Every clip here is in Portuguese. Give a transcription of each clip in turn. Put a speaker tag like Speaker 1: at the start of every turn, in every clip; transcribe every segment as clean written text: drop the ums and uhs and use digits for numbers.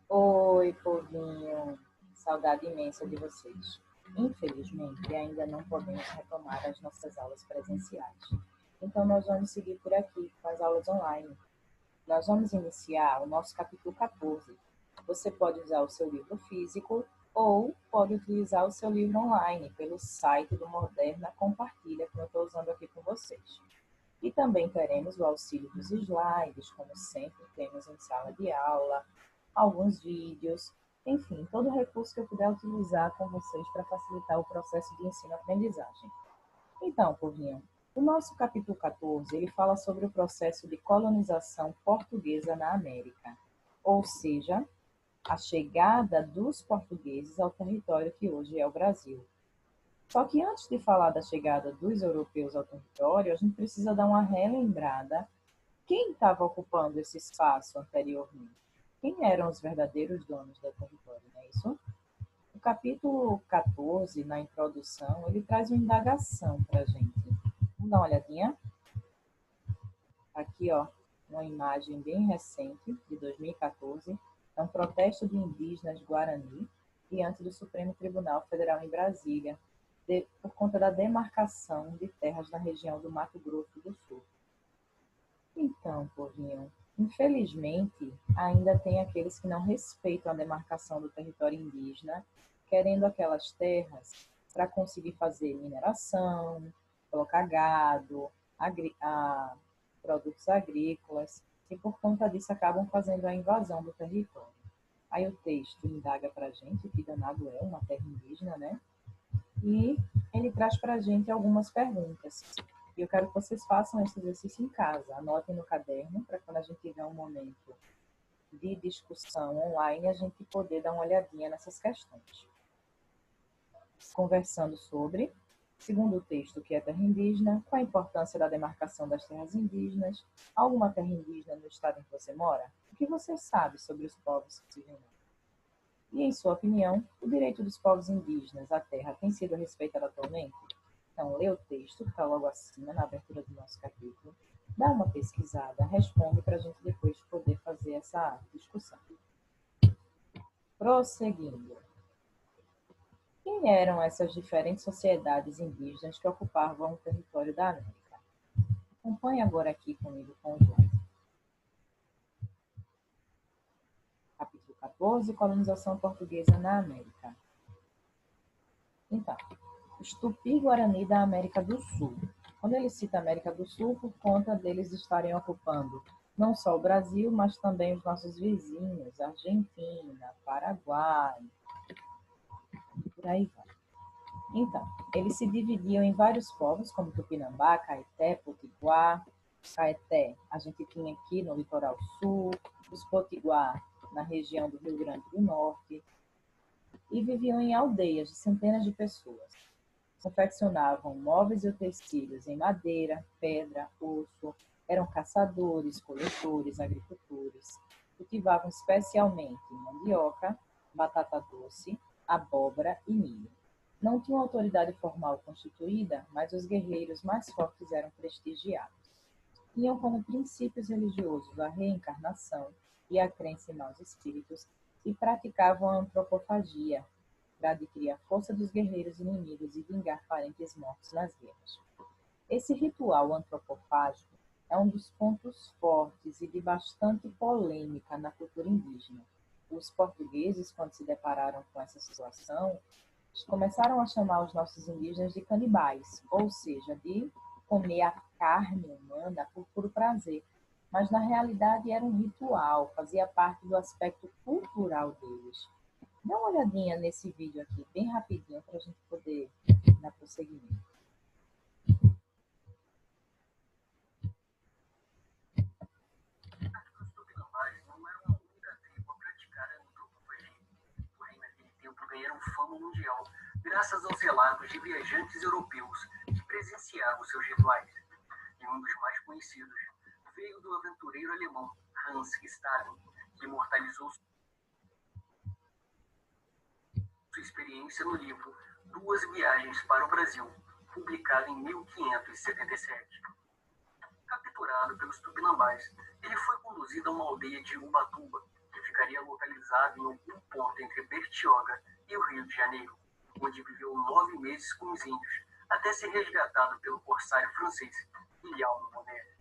Speaker 1: Oi, povinho. Saudade imensa de vocês. Infelizmente, ainda não podemos retomar as nossas aulas presenciais. Então, nós vamos seguir por aqui com as aulas online. Nós vamos iniciar o nosso capítulo 14. Você pode usar o seu livro físico ou pode utilizar o seu livro online pelo site do Moderna Compartilha, que eu estou usando aqui com vocês. E também teremos o auxílio dos slides, como sempre temos em sala de aula, alguns vídeos, enfim, todo recurso que eu puder utilizar com vocês para facilitar o processo de ensino-aprendizagem. Então, povinho, o nosso capítulo 14, ele fala sobre o processo de colonização portuguesa na América, ou seja, a chegada dos portugueses ao território que hoje é o Brasil. Só que antes de falar da chegada dos europeus ao território, a gente precisa dar uma relembrada quem estava ocupando esse espaço anteriormente. Quem eram os verdadeiros donos do território, não é isso? O capítulo 14, na introdução, ele traz uma indagação para a gente. Vamos dar uma olhadinha? Aqui, ó, uma imagem bem recente, de 2014, é um protesto de indígenas Guarani diante do Supremo Tribunal Federal em Brasília, por conta da demarcação de terras na região do Mato Grosso do Sul. Então, povinho, infelizmente, ainda tem aqueles que não respeitam a demarcação do território indígena, querendo aquelas terras para conseguir fazer mineração, colocar gado, produtos agrícolas, e por conta disso acabam fazendo a invasão do território. Aí o texto indaga para a gente que danado é uma terra indígena, né? E ele traz para a gente algumas perguntas. E eu quero que vocês façam esse exercício em casa. Anotem no caderno, para quando a gente tiver um momento de discussão online, a gente poder dar uma olhadinha nessas questões. Conversando sobre, segundo o texto, que é terra indígena, qual a importância da demarcação das terras indígenas, alguma terra indígena no estado em que você mora? O que você sabe sobre os povos que vivem lá? E, em sua opinião, o direito dos povos indígenas à terra tem sido respeitado atualmente? Então, lê o texto que está logo acima, na abertura do nosso capítulo, dá uma pesquisada, responde para a gente depois poder fazer essa discussão. Prosseguindo. Quem eram essas diferentes sociedades indígenas que ocupavam o território da América? Acompanhe agora aqui comigo com o slide. Capítulo 14, colonização portuguesa na América. Então, os Tupi-Guarani da América do Sul. Quando ele cita América do Sul, por conta deles estarem ocupando não só o Brasil, mas também os nossos vizinhos, Argentina, Paraguai, por aí vai. Então, eles se dividiam em vários povos, como Tupinambá, Caeté, Potiguar. Caeté, a gente tinha aqui no litoral sul, os Potiguar na região do Rio Grande do Norte, e viviam em aldeias de centenas de pessoas. Confeccionavam móveis e utensílios em madeira, pedra, osso, eram caçadores, coletores, agricultores, cultivavam especialmente mandioca, batata doce, abóbora e milho. Não tinham autoridade formal constituída, mas os guerreiros mais fortes eram prestigiados. Tinham como princípios religiosos a reencarnação e a crença em maus espíritos e praticavam a antropofagia, para adquirir a força dos guerreiros inimigos e vingar parentes mortos nas guerras. Esse ritual antropofágico é um dos pontos fortes e de bastante polêmica na cultura indígena. Os portugueses, quando se depararam com essa situação, começaram a chamar os nossos indígenas de canibais, ou seja, de comer a carne humana por puro prazer. Mas, na realidade, era um ritual, fazia parte do aspecto cultural deles. Dá uma olhadinha nesse vídeo aqui, bem rapidinho, para a gente poder dar prosseguimento.
Speaker 2: Os tupinambás não eram a única tribo a praticar a antropofagia, porém naquele tempo ganharam fama mundial graças aos relatos de viajantes europeus que presenciavam seus rituais. E um dos mais conhecidos veio do aventureiro alemão Hans Staden, que imortalizou sua experiência no livro Duas Viagens para o Brasil, publicado em 1577. Capturado pelos tupinambás, ele foi conduzido a uma aldeia de Ubatuba, que fica ficaria localizado em algum ponto entre Bertioga e o Rio de Janeiro, onde viveu 9 meses com os índios, até ser resgatado pelo corsário francês Guillaume Monet.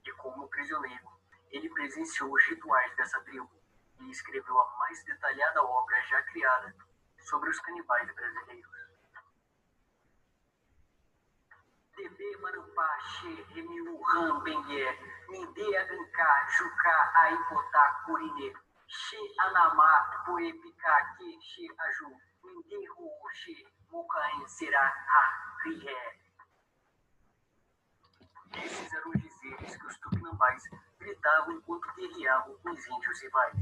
Speaker 2: E como prisioneiro, ele presenciou os rituais dessa tribo e escreveu a mais detalhada obra já criada sobre os canibais brasileiros. Debe Marampá, Xe, Remiu, Ram, Bengué, Minde, Aganká, Jucá, Aipotá, Curiné, Xe, Anamá, Poepica, Que, Xe, Aju, Minde, Ru, Xe, Mocaém, Será, Ha, Rié. Esses eram os dizeres que os tupinambás gritavam enquanto guerreavam com os índios rivais.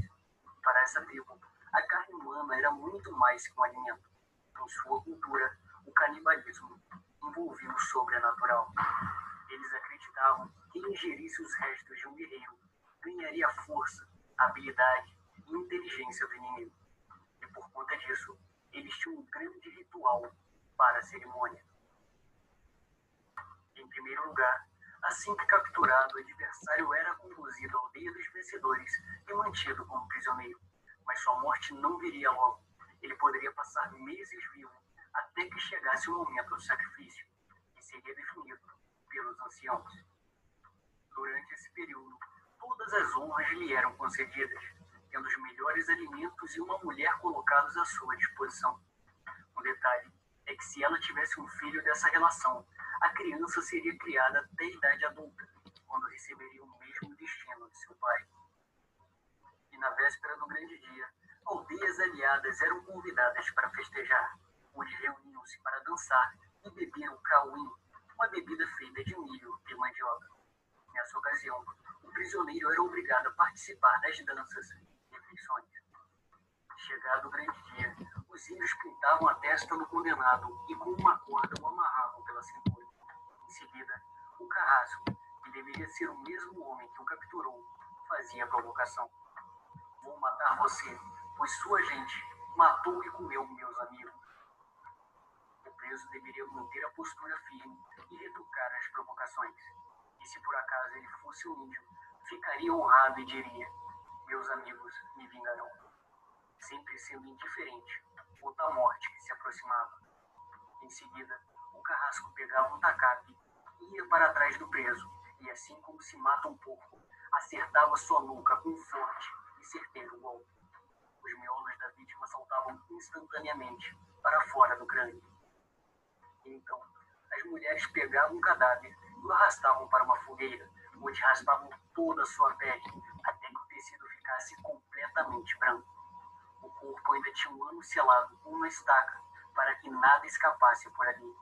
Speaker 2: Para essa tribo, a carne humana era muito mais que um alimento. Em sua cultura, o canibalismo envolvia o sobrenatural. Eles acreditavam que ingerisse os restos de um guerreiro ganharia força, habilidade e inteligência do inimigo. E por conta disso, eles tinham um grande ritual para a cerimônia. Em primeiro lugar, assim que capturado, o adversário era conduzido à aldeia dos vencedores e mantido como prisioneiro. Mas sua morte não viria logo. Ele poderia passar meses vivo até que chegasse o momento do sacrifício, que seria definido pelos anciãos. Durante esse período, todas as honras lhe eram concedidas, tendo os melhores alimentos e uma mulher colocados à sua disposição. Um detalhe é que se ela tivesse um filho dessa relação, a criança seria criada até a idade adulta, quando receberia o mesmo destino de seu pai. E na véspera do grande dia, aldeias aliadas eram convidadas para festejar, onde reuniam-se para dançar e beber o cauim, uma bebida feita de milho e mandioca. Nessa ocasião, o prisioneiro era obrigado a participar das danças e refeições. Chegado o grande dia, os índios pintavam a testa do condenado e com uma corda o amarravam pela cintura. Em seguida, o carrasco, que deveria ser o mesmo homem que o capturou, fazia a provocação. Vou matar você, pois sua gente matou e comeu meus amigos. O preso deveria manter a postura firme e retrucar as provocações. E se por acaso ele fosse um índio, ficaria honrado e diria: meus amigos me vingarão. Sempre sendo indiferente quanto à morte que se aproximava. Em seguida, o carrasco pegava um tacape e ia para trás do preso, e assim como se mata um porco, acertava sua nuca com um forte e certeiro golpe. Os miolos da vítima saltavam instantaneamente para fora do crânio. E então, as mulheres pegavam o cadáver e o arrastavam para uma fogueira, onde raspavam toda a sua pele, até que o tecido ficasse completamente branco. O corpo ainda tinha um ano selado com uma estaca, para que nada escapasse por ali.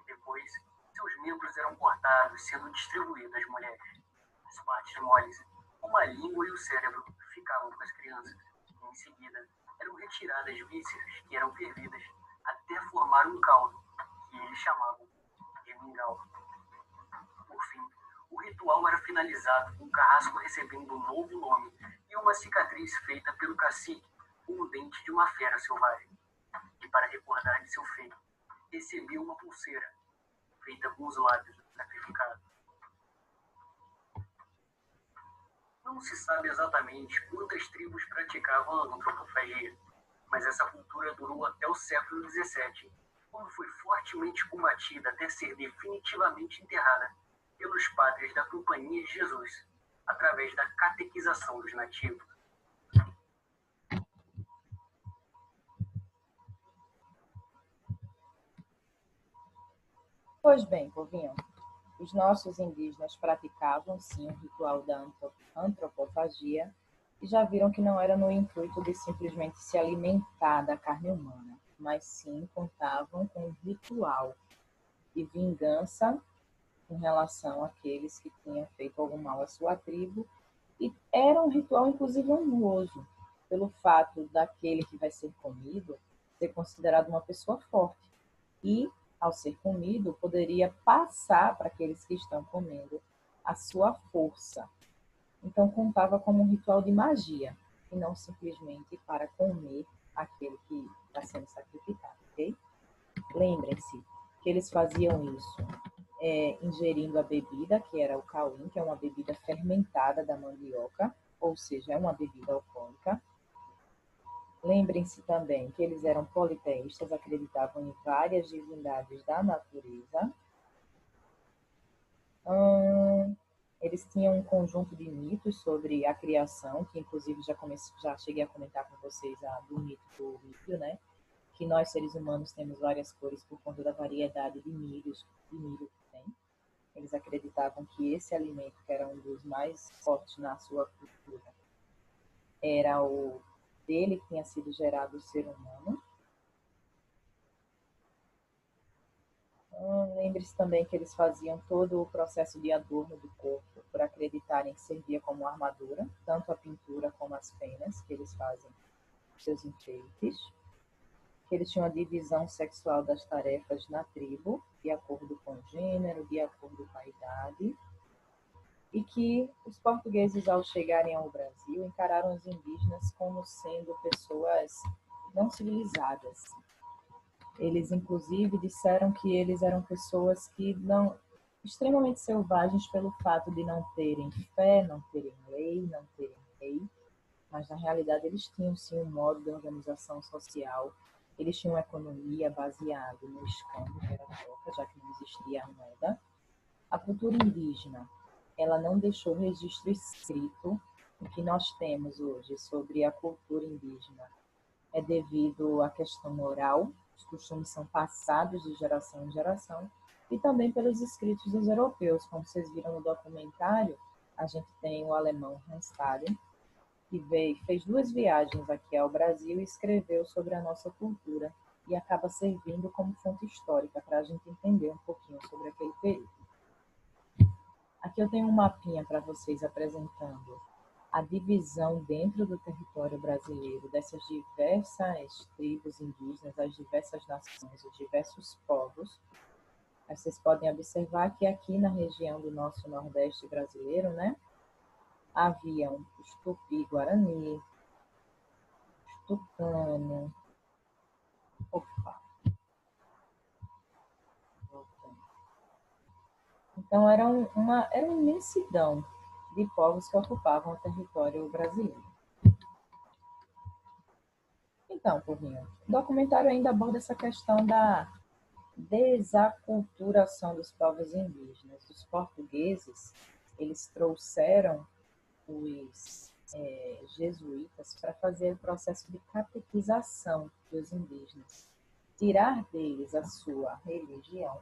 Speaker 2: Depois, seus membros eram cortados, sendo distribuídos às mulheres. As partes moles, como a língua e o cérebro, ficavam com as crianças. E, em seguida, eram retiradas vísceras, que eram fervidas, até formar um caldo, que eles chamavam de mingau. Por fim, o ritual era finalizado com o carrasco recebendo um novo nome e uma cicatriz feita pelo cacique com o dente de uma fera selvagem. E para recordar de seu feito, recebeu uma pulseira feita com os lábios do sacrificado. Não se sabe exatamente quantas tribos praticavam a antropofagia, mas essa cultura durou até o século XVII, quando foi fortemente combatida até ser definitivamente enterrada pelos padres da Companhia de Jesus, através da catequização dos nativos.
Speaker 1: Pois bem, povinho, os nossos indígenas praticavam sim o ritual da antropofagia e já viram que não era no intuito de simplesmente se alimentar da carne humana, mas sim contavam com um ritual de vingança em relação àqueles que tinham feito algum mal à sua tribo, e era um ritual inclusive honroso, pelo fato daquele que vai ser comido ser considerado uma pessoa forte e, ao ser comido, poderia passar para aqueles que estão comendo a sua força. Então contava como um ritual de magia e não simplesmente para comer aquele que está sendo sacrificado, ok? Lembrem-se que eles faziam isso ingerindo a bebida, que era o cauim, que é uma bebida fermentada da mandioca, ou seja, é uma bebida alcoólica. Lembrem-se também que eles eram politeístas, acreditavam em várias divindades da natureza. Eles tinham um conjunto de mitos sobre a criação, que inclusive já cheguei a comentar com vocês do mito do milho, né? Que nós, seres humanos, temos várias cores por conta da variedade de milho que tem. Eles acreditavam que esse alimento, que era um dos mais fortes na sua cultura, era o dele que tinha sido gerado o ser humano. Lembre-se também que eles faziam todo o processo de adorno do corpo por acreditarem que servia como armadura, tanto a pintura como as penas que eles fazem seus enfeites, que eles tinham a divisão sexual das tarefas na tribo, de acordo com o gênero, de acordo com a idade, e que os portugueses, ao chegarem ao Brasil, encararam os indígenas como sendo pessoas não civilizadas. Eles, inclusive, disseram que eles eram pessoas que não extremamente selvagens pelo fato de não terem fé, não terem lei, não terem rei, mas na realidade eles tinham sim um modo de organização social, eles tinham uma economia baseada no escambo, que era a troca, já que não existia a moeda. A cultura indígena, ela não deixou registro escrito. O que nós temos hoje sobre a cultura indígena é devido à questão oral, os costumes são passados de geração em geração, e também pelos escritos dos europeus. Como vocês viram no documentário, a gente tem o alemão Hans Staden, que fez 2 viagens aqui ao Brasil e escreveu sobre a nossa cultura, e acaba servindo como fonte histórica para a gente entender um pouquinho sobre aquele período. Aqui eu tenho um mapinha para vocês apresentando a divisão dentro do território brasileiro dessas diversas tribos indígenas, as diversas nações, os diversos povos. Vocês podem observar que aqui na região do nosso Nordeste brasileiro, né, haviam os Tupi-Guarani, os Tucano, então era uma imensidão de povos que ocupavam o território brasileiro. Então, povinho, o documentário ainda aborda essa questão da desaculturação dos povos indígenas. Os portugueses, eles trouxeram os jesuítas para fazer o processo de catequização dos indígenas, tirar deles a sua religião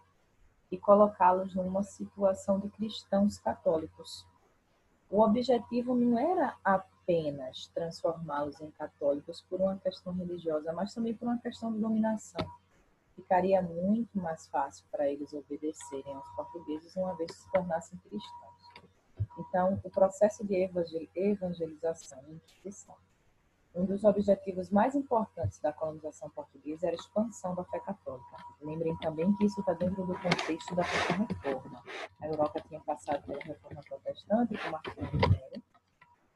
Speaker 1: e colocá-los numa situação de cristãos católicos. O objetivo não era apenas transformá-los em católicos por uma questão religiosa, mas também por uma questão de dominação. Ficaria muito mais fácil para eles obedecerem aos portugueses uma vez que se tornassem cristãos. Então, o processo de evangelização e inquisição. Um dos objetivos mais importantes da colonização portuguesa era a expansão da fé católica. Lembrem também que isso está dentro do contexto da Reforma. A Europa tinha passado pela Reforma Protestante, com Martinho Lutero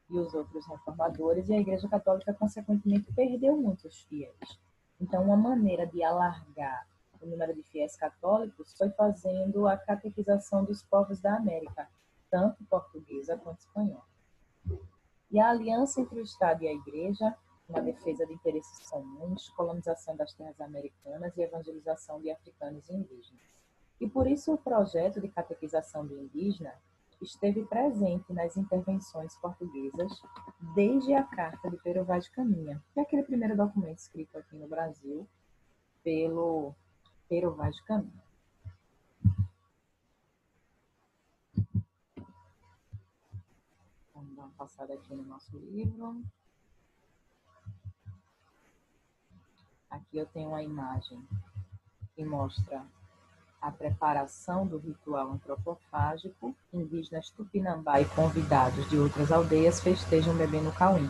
Speaker 1: e os outros reformadores, e a Igreja Católica, consequentemente, perdeu muitos fiéis. Então, uma maneira de alargar o número de fiéis católicos foi fazendo a catequização dos povos da América, tanto portuguesa quanto espanhola. E a aliança entre o Estado e a Igreja, na defesa de interesses comuns, colonização das terras americanas e evangelização de africanos e indígenas. E por isso o projeto de catequização do indígena esteve presente nas intervenções portuguesas desde a Carta de Pero Vaz de Caminha, que é aquele primeiro documento escrito aqui no Brasil pelo Pero Vaz de Caminha. Vamos dar uma passada aqui no nosso livro. Aqui eu tenho uma imagem que mostra a preparação do ritual antropofágico. Indígenas Tupinambá e convidados de outras aldeias festejam bebendo cauim.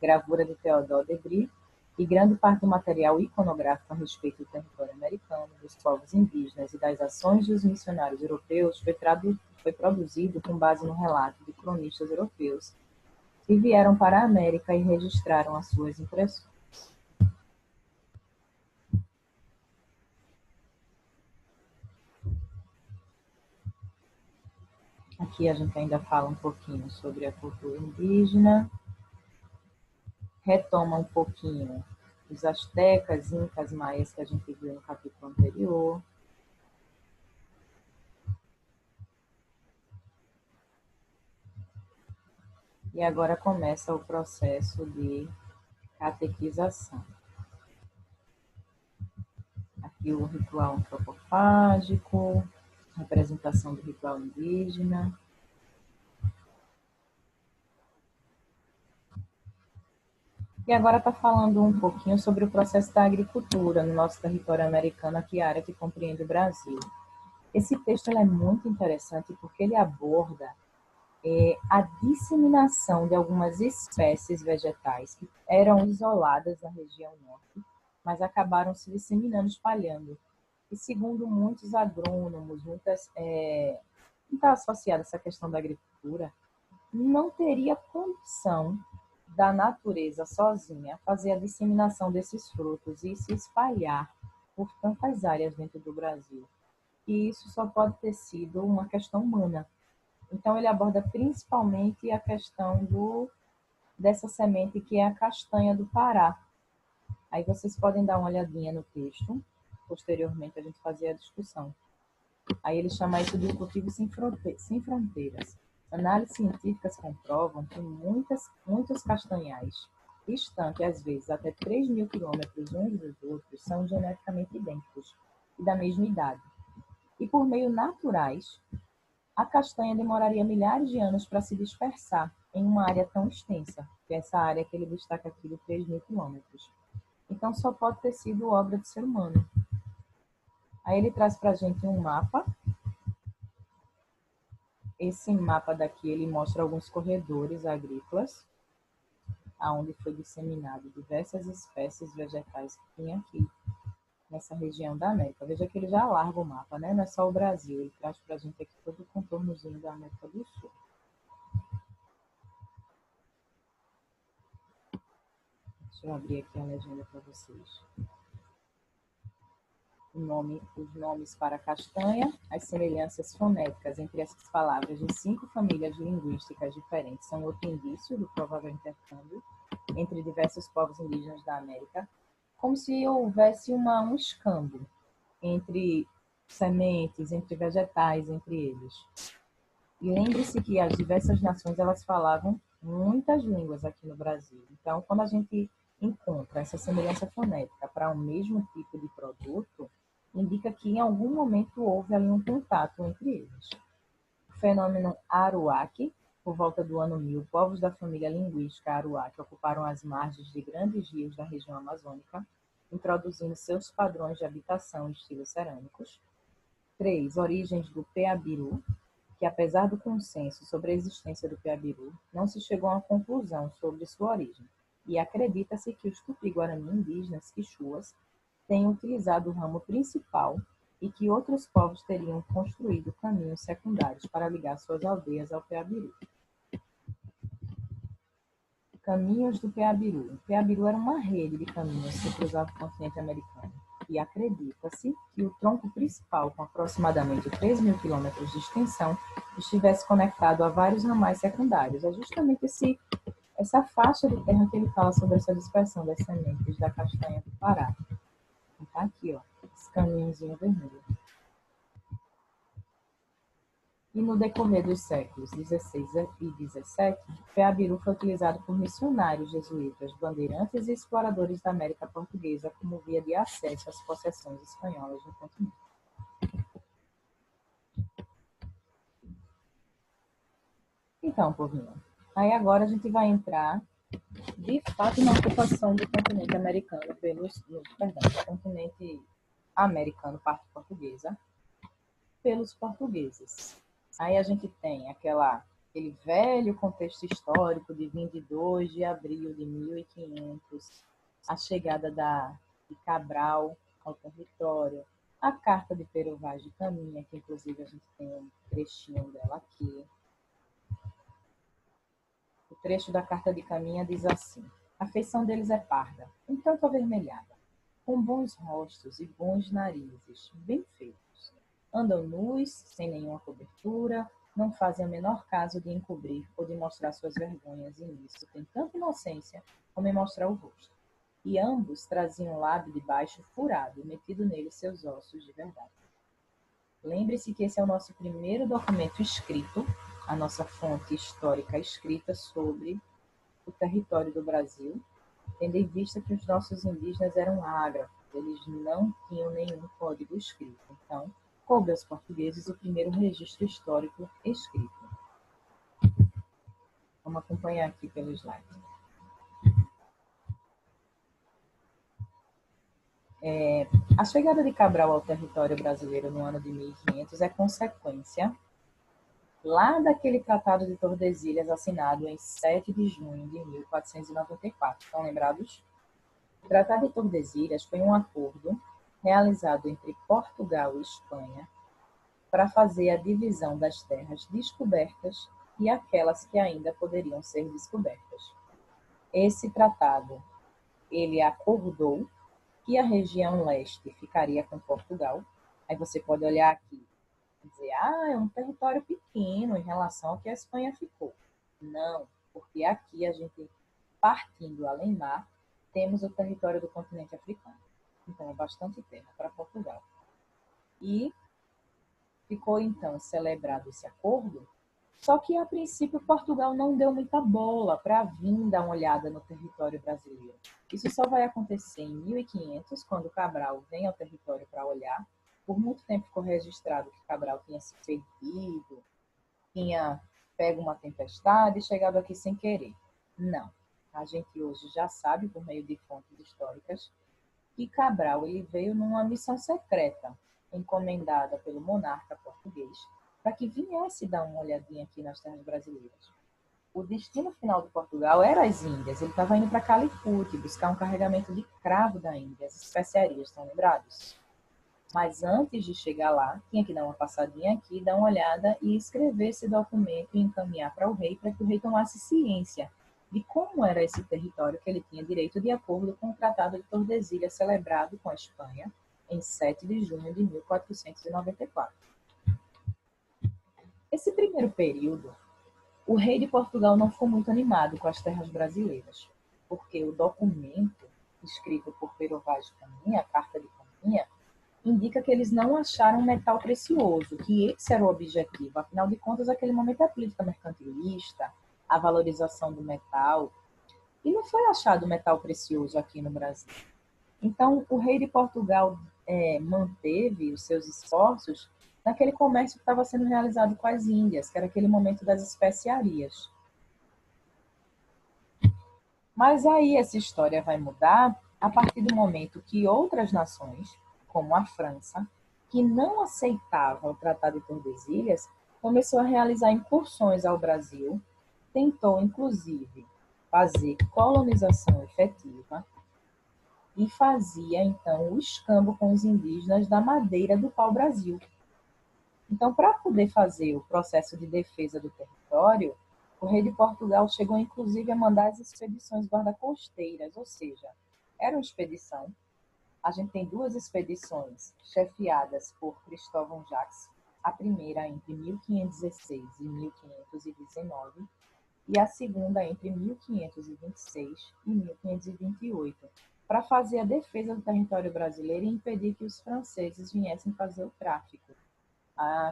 Speaker 1: Gravura de Theodore Debris, e grande parte do material iconográfico a respeito do território americano, dos povos indígenas e das ações dos missionários europeus foi produzido com base no relato de cronistas europeus que vieram para a América e registraram as suas impressões. Aqui a gente ainda fala um pouquinho sobre a cultura indígena, retoma um pouquinho os astecas, incas, maias que a gente viu no capítulo anterior. E agora começa o processo de catequização. Aqui o ritual antropofágico, representação do ritual indígena. E agora está falando um pouquinho sobre o processo da agricultura no nosso território americano, aqui a área que compreende o Brasil. Esse texto é muito interessante porque ele aborda a disseminação de algumas espécies vegetais que eram isoladas na região norte, mas acabaram se disseminando, espalhando. E segundo muitos agrônomos, quem está associado a essa questão da agricultura, não teria condição da natureza sozinha fazer a disseminação desses frutos e se espalhar por tantas áreas dentro do Brasil. E isso só pode ter sido uma questão humana. Então, ele aborda principalmente a questão dessa semente que é a castanha do Pará. Aí vocês podem dar uma olhadinha no texto, posteriormente a gente fazer a discussão. Aí ele chama isso de um cultivo sem fronteiras. Análises científicas comprovam que muitos castanhais, distantes às vezes até 3.000 quilômetros uns dos outros, são geneticamente idênticos e da mesma idade. E por meios naturais, a castanha demoraria milhares de anos para se dispersar em uma área tão extensa, que é essa área que ele destaca aqui de 3.000 quilômetros. Então, só pode ter sido obra do ser humano. Aí ele traz para a gente um mapa. Esse mapa daqui, ele mostra alguns corredores agrícolas, onde foi disseminado diversas espécies vegetais que tinha aqui, nessa região da América. Veja que ele já larga o mapa, né? Não é só o Brasil, ele traz para a gente aqui todo o contornozinho da América do Sul. Deixa eu abrir aqui a legenda para vocês. Os nomes para castanha, as semelhanças fonéticas entre essas palavras de 5 famílias linguísticas diferentes são outro indício do provável intercâmbio entre diversos povos indígenas da América, como se houvesse um escambo entre sementes, entre vegetais, entre eles. E lembre-se que as diversas nações, elas falavam muitas línguas aqui no Brasil. Então, quando a gente encontra essa semelhança fonética para um mesmo tipo de produto, indica que em algum momento houve ali um contato entre eles. O fenômeno Aruac, por volta do ano 1000, povos da família linguística Aruac ocuparam as margens de grandes rios da região amazônica, introduzindo seus padrões de habitação e estilos cerâmicos. 3. Origens do Peabiru, que apesar do consenso sobre a existência do Peabiru, não se chegou a uma conclusão sobre sua origem, e acredita-se que os tupi-guarani indígenas quichuas tenham utilizado o ramo principal e que outros povos teriam construído caminhos secundários para ligar suas aldeias ao Peabiru. Caminhos do Peabiru. O Peabiru era uma rede de caminhos que cruzava o continente americano. E acredita-se que o tronco principal, com aproximadamente 3.000 quilômetros de extensão, estivesse conectado a vários ramais secundários. É justamente essa faixa de terra que ele fala sobre essa dispersão das sementes da castanha do Pará. Está aqui, ó, esse caminhozinho vermelho. E no decorrer dos séculos XVI e XVII, o Peabiru foi utilizado por missionários jesuítas, bandeirantes e exploradores da América Portuguesa como via de acesso às possessões espanholas no continente. Então, povinho, aí agora a gente vai entrar, de fato, na ocupação do continente americano do continente americano, parte portuguesa, pelos portugueses. Aí a gente tem aquele velho contexto histórico de 22 de abril de 1500, a chegada de Cabral ao território, a Carta de Pero Vaz de Caminha, que inclusive a gente tem um trechinho dela aqui. O trecho da Carta de Caminha diz assim: a feição deles é parda, um tanto avermelhada, com bons rostos e bons narizes, bem feitos. Andam nus, sem nenhuma cobertura, não fazem o menor caso de encobrir ou de mostrar suas vergonhas, e nisso tem tanta inocência como em mostrar o rosto. E ambos traziam o lábio de baixo furado e metido nele seus ossos de verdade. Lembre-se que esse é o nosso primeiro documento escrito, a nossa fonte histórica escrita sobre o território do Brasil, tendo em vista que os nossos indígenas eram ágrafos, eles não tinham nenhum código escrito. Então, coube aos portugueses o primeiro registro histórico escrito. Vamos acompanhar aqui pelo slide. A chegada de Cabral ao território brasileiro no ano de 1500 é consequência lá daquele Tratado de Tordesilhas assinado em 7 de junho de 1494. Estão lembrados? O Tratado de Tordesilhas foi um acordo realizado entre Portugal e Espanha para fazer a divisão das terras descobertas e aquelas que ainda poderiam ser descobertas. Esse tratado, ele acordou que a região leste ficaria com Portugal. Aí você pode olhar aqui e dizer, é um território pequeno em relação ao que a Espanha ficou. Não, porque aqui a gente, partindo além mar, temos o território do continente africano. Então, é bastante terra para Portugal. E ficou, então, celebrado esse acordo, só que, a princípio, Portugal não deu muita bola para vir dar uma olhada no território brasileiro. Isso só vai acontecer em 1500, quando Cabral vem ao território para olhar. Por muito tempo ficou registrado que Cabral tinha se perdido, tinha pego uma tempestade e chegado aqui sem querer. Não. A gente hoje já sabe, por meio de fontes históricas, que Cabral ele veio numa missão secreta, encomendada pelo monarca português, para que viesse dar uma olhadinha aqui nas terras brasileiras. O destino final de Portugal era as Índias. Ele estava indo para Calicut, buscar um carregamento de cravo da Índia, as especiarias, estão lembrados? Mas antes de chegar lá, tinha que dar uma passadinha aqui, dar uma olhada e escrever esse documento e encaminhar para o rei, para que o rei tomasse ciência de como era esse território que ele tinha direito de acordo com o Tratado de Tordesilhas, celebrado com a Espanha em 7 de junho de 1494. Esse primeiro período, o rei de Portugal não ficou muito animado com as terras brasileiras, porque o documento escrito por Pero Vaz de Caminha, a Carta de Caminha, indica que eles não acharam metal precioso, que esse era o objetivo. Afinal de contas, aquele momento é política mercantilista, a valorização do metal, e não foi achado metal precioso aqui no Brasil. Então, o rei de Portugal manteve os seus esforços naquele comércio que estava sendo realizado com as Índias, que era aquele momento das especiarias. Mas aí essa história vai mudar a partir do momento que outras nações, como a França, que não aceitava o Tratado de Tordesilhas, começou a realizar incursões ao Brasil, tentou, inclusive, fazer colonização efetiva e fazia, então, o escambo com os indígenas da madeira do pau-brasil. Então, para poder fazer o processo de defesa do território, o rei de Portugal chegou, inclusive, a mandar as expedições guarda-costeiras, ou seja, era uma expedição. A gente tem duas expedições chefiadas por Cristóvão Jacques, a primeira entre 1516 e 1519, e a segunda entre 1526 e 1528, para fazer a defesa do território brasileiro e impedir que os franceses viessem fazer o tráfico.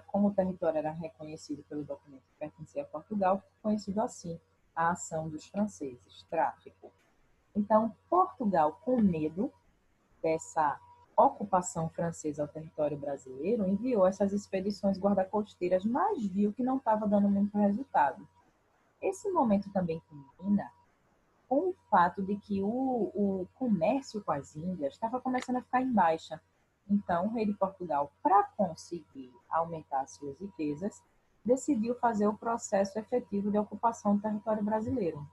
Speaker 1: Como o território era reconhecido pelo documento que pertencia a Portugal, conhecido assim, a ação dos franceses, tráfico. Então, Portugal, com medo dessa ocupação francesa ao território brasileiro, enviou essas expedições guarda-costeiras, mas viu que não estava dando muito resultado. Esse momento também culmina com o fato de que o comércio com as Índias estava começando a ficar em baixa. Então, o rei de Portugal, para conseguir aumentar as suas riquezas, decidiu fazer o processo efetivo de ocupação do território brasileiro.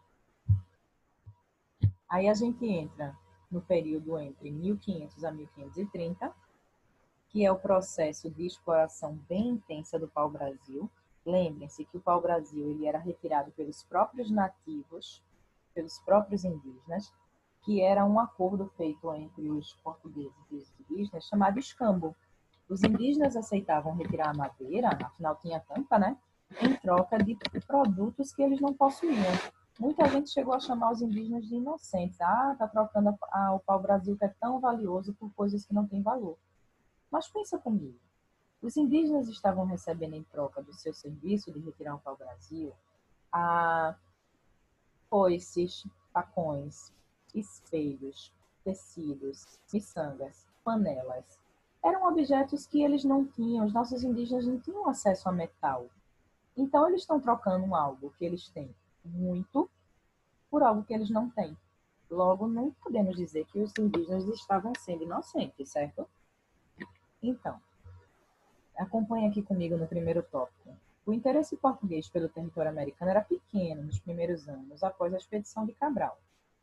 Speaker 1: Aí a gente entra no período entre 1500 a 1530, que é o processo de exploração bem intensa do pau-brasil. Lembrem-se que o pau-brasil ele era retirado pelos próprios nativos, pelos próprios indígenas, que era um acordo feito entre os portugueses e os indígenas, chamado escambo. Os indígenas aceitavam retirar a madeira, afinal tinha tampa, né? em troca de produtos que eles não possuíam. Muita gente chegou a chamar os indígenas de inocentes. Ah, está trocando o pau-brasil que é tão valioso por coisas que não têm valor. Mas pensa comigo. Os indígenas estavam recebendo em troca do seu serviço de retirar o pau-brasil a foices, facões, espelhos, tecidos, miçangas, panelas. Eram objetos que eles não tinham, os nossos indígenas não tinham acesso a metal. Então, eles estão trocando algo que eles têm muito por algo que eles não têm. Logo, não podemos dizer que os indígenas estavam sendo inocentes, certo? Então, acompanhe aqui comigo no primeiro tópico. O interesse português pelo território americano era pequeno nos primeiros anos após a expedição de Cabral.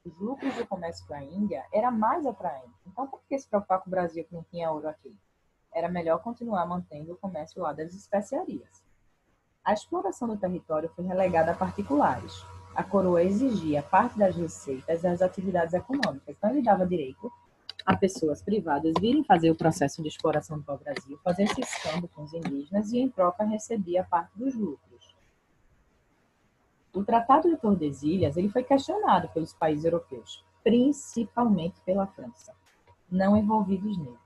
Speaker 1: Os lucros do comércio com a Índia era mais atraente. Então, por que se preocupar com o Brasil que não tinha ouro aqui? Era melhor continuar mantendo o comércio lá das especiarias. A exploração do território foi relegada a particulares. A coroa exigia parte das receitas das atividades econômicas, então ele dava direito a pessoas privadas virem fazer o processo de exploração do pau-brasil, fazer esse escambo com os indígenas e, em troca, recebia parte dos lucros. O Tratado de Tordesilhas ele foi questionado pelos países europeus, principalmente pela França, não envolvidos nele.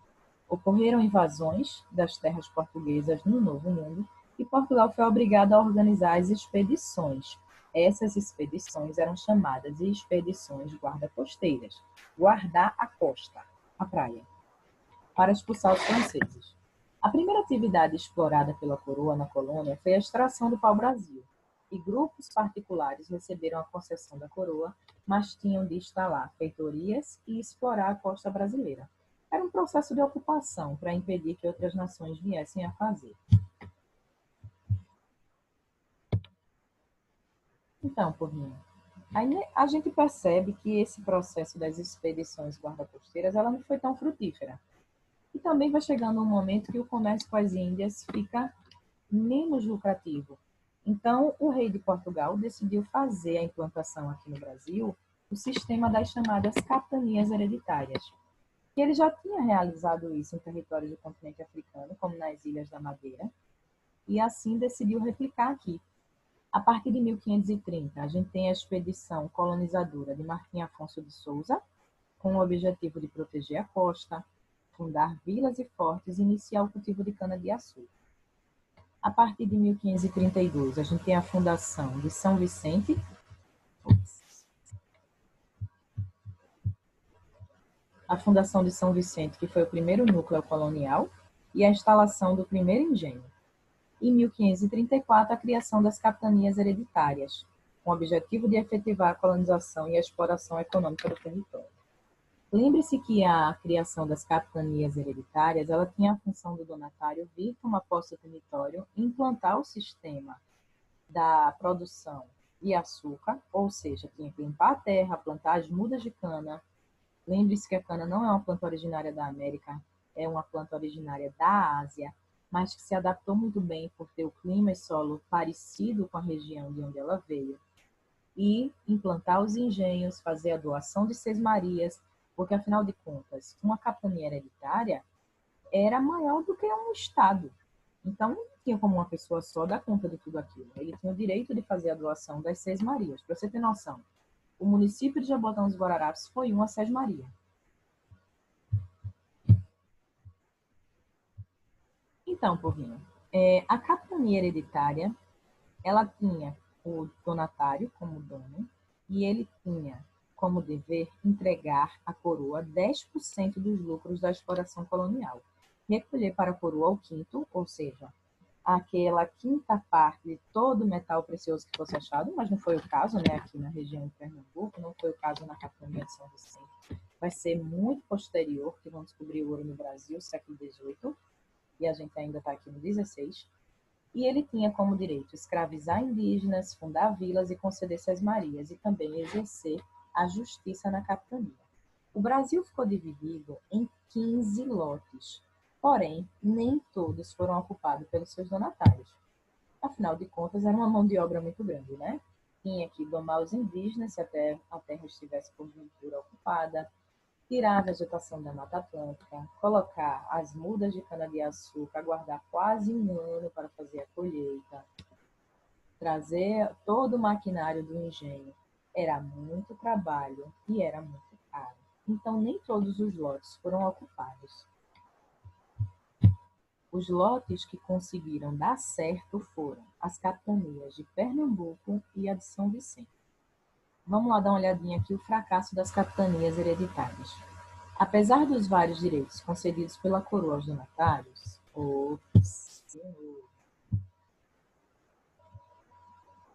Speaker 1: Ocorreram invasões das terras portuguesas no Novo Mundo e Portugal foi obrigado a organizar as expedições. Essas expedições eram chamadas de expedições guarda-costeiras, guardar a costa, a praia, para expulsar os franceses. A primeira atividade explorada pela coroa na colônia foi a extração do pau-brasil, e grupos particulares receberam a concessão da coroa, mas tinham de instalar feitorias e explorar a costa brasileira. Era um processo de ocupação para impedir que outras nações viessem a fazer. Então, Porrinho, aí a gente percebe que esse processo das expedições guarda-costeiras ela não foi tão frutífera. E também vai chegando um momento que o comércio com as Índias fica menos lucrativo. Então, o rei de Portugal decidiu fazer a implantação aqui no Brasil do sistema das chamadas capitanias hereditárias. E ele já tinha realizado isso em territórios do continente africano, como nas Ilhas da Madeira, e assim decidiu replicar aqui. A partir de 1530, a gente tem a expedição colonizadora de Martim Afonso de Souza, com o objetivo de proteger a costa, fundar vilas e fortes e iniciar o cultivo de cana-de-açúcar. A partir de 1532, a gente tem a fundação de São Vicente, que foi o primeiro núcleo colonial, e a instalação do primeiro engenho. Em 1534, a criação das capitanias hereditárias, com o objetivo de efetivar a colonização e a exploração econômica do território. Lembre-se que a criação das capitanias hereditárias ela tinha a função do donatário vir tomar posse do território e implantar o sistema da produção de açúcar, ou seja, tinha que limpar a terra, plantar as mudas de cana. Lembre-se que a cana não é uma planta originária da América, é uma planta originária da Ásia, mas que se adaptou muito bem por ter o clima e solo parecido com a região de onde ela veio. E implantar os engenhos, fazer a doação de sesmarias, porque, afinal de contas, uma capitania hereditária era maior do que um estado. Então, não tinha como uma pessoa só dar conta de tudo aquilo. Ele tinha o direito de fazer a doação das sesmarias. Para você ter noção, o município de Jabotão dos Guararapes foi uma sesmaria. Então, Porrinho, a capitania hereditária, ela tinha o donatário como dono e ele tinha como dever entregar à coroa 10% dos lucros da exploração colonial, recolher para a coroa o quinto, ou seja, aquela quinta parte de todo o metal precioso que fosse achado, mas não foi o caso, né, aqui na região de Pernambuco, não foi o caso na capitania de São Vicente. Vai ser muito posterior que vão descobrir o ouro no Brasil, século XVIII, e a gente ainda está aqui no 16. E ele tinha como direito escravizar indígenas, fundar vilas e conceder sesmarias, e também exercer a justiça na capitania. O Brasil ficou dividido em 15 lotes, porém, nem todos foram ocupados pelos seus donatários. Afinal de contas, era uma mão de obra muito grande, né? Tinha que domar os indígenas se a terra estivesse porventura ocupada, tirar a vegetação da Mata Atlântica, colocar as mudas de cana-de-açúcar, aguardar quase um ano para fazer a colheita, trazer todo o maquinário do engenho era muito trabalho e era muito caro. Então, nem todos os lotes foram ocupados. Os lotes que conseguiram dar certo foram as capitanias de Pernambuco e a de São Vicente. Vamos lá dar uma olhadinha aqui o fracasso das capitanias hereditárias. Apesar dos vários direitos concedidos pela coroa aos donatários,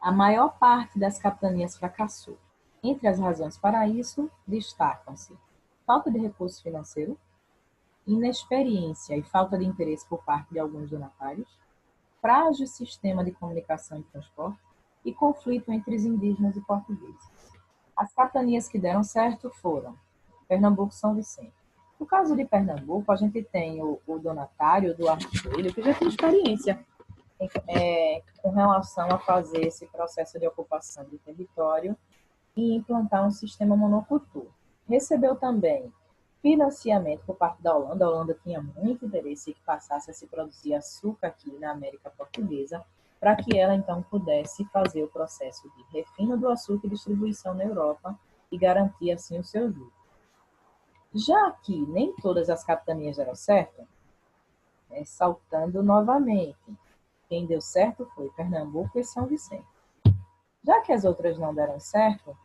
Speaker 1: a maior parte das capitanias fracassou. Entre as razões para isso, destacam-se falta de recurso financeiro, inexperiência e falta de interesse por parte de alguns donatários, frágil sistema de comunicação e transporte e conflito entre os indígenas e portugueses. As capitanias que deram certo foram Pernambuco e São Vicente. No caso de Pernambuco, a gente tem o donatário, o Duarte Coelho, que já tem experiência com relação a fazer esse processo de ocupação do território e implantar um sistema monocultor. Recebeu também financiamento por parte da Holanda. A Holanda tinha muito interesse em que passasse a se produzir açúcar aqui na América Portuguesa, para que ela então pudesse fazer o processo de refino do açúcar e distribuição na Europa e garantir assim o seu lucro. Já que nem todas as capitanias deram certo, saltando novamente, quem deu certo foi Pernambuco e São Vicente. Já que as outras não deram certo,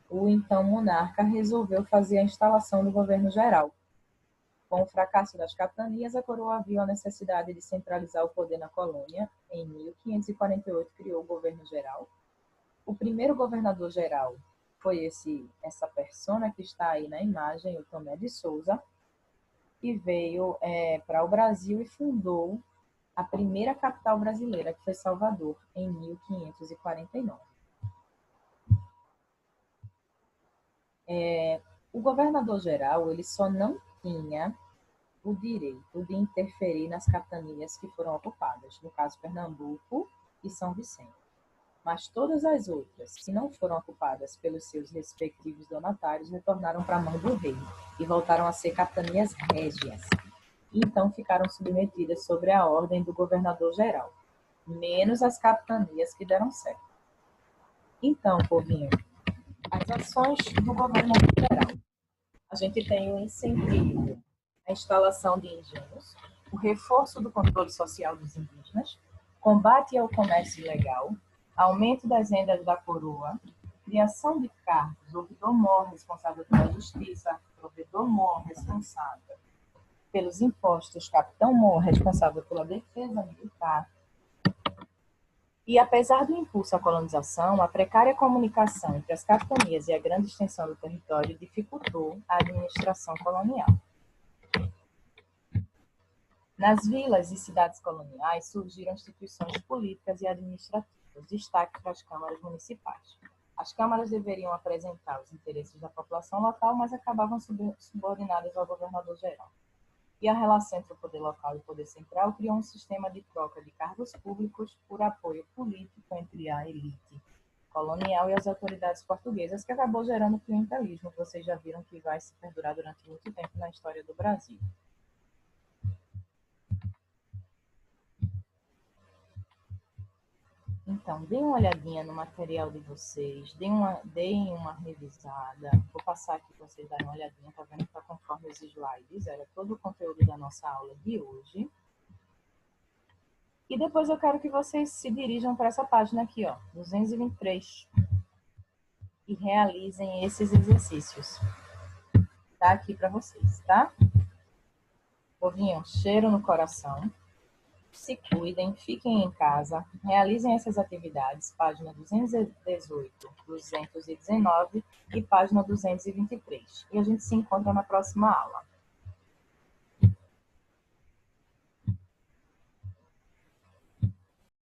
Speaker 1: o então monarca resolveu fazer a instalação do governo geral. Com o fracasso das capitanias, a coroa viu a necessidade de centralizar o poder na colônia. Em 1548, criou o governo geral. O primeiro governador geral foi essa persona que está aí na imagem, o Tomé de Souza, que veio para o Brasil e fundou a primeira capital brasileira, que foi Salvador, em 1549. O governador-geral ele só não tinha o direito de interferir nas capitanias que foram ocupadas, no caso Pernambuco e São Vicente. Mas todas as outras, que não foram ocupadas pelos seus respectivos donatários, retornaram para a mão do rei e voltaram a ser capitanias régias. Então ficaram submetidas sobre a ordem do governador-geral, menos as capitanias que deram certo. Então, povinho, as ações do governador-geral. A gente tem o incentivo à instalação de engenhos, o reforço do controle social dos indígenas, combate ao comércio ilegal, aumento das rendas da coroa, criação de cargos, ouvidor-mor responsável pela justiça, provedor-mor responsável pelos impostos, capitão-mor responsável pela defesa militar. E apesar do impulso à colonização, a precária comunicação entre as capitanias e a grande extensão do território dificultou a administração colonial. Nas vilas e cidades coloniais surgiram instituições políticas e administrativas, destaque para as câmaras municipais. As câmaras deveriam apresentar os interesses da população local, mas acabavam subordinadas ao governador-geral. E a relação entre o poder local e o poder central criou um sistema de troca de cargos públicos por apoio político entre a elite colonial e as autoridades portuguesas, que acabou gerando clientelismo, que vocês já viram que vai se perdurar durante muito tempo na história do Brasil. Então, deem uma olhadinha no material de vocês, deem uma revisada. Vou passar aqui para vocês darem uma olhadinha, tá vendo que está conforme os slides, era todo o conteúdo da nossa aula de hoje. E depois eu quero que vocês se dirijam para essa página aqui, ó, 223, e realizem esses exercícios. Tá aqui para vocês, tá? Povinho, cheiro no coração. Se cuidem, fiquem em casa, realizem essas atividades, página 218, 219 e página 223. E a gente se encontra na próxima aula.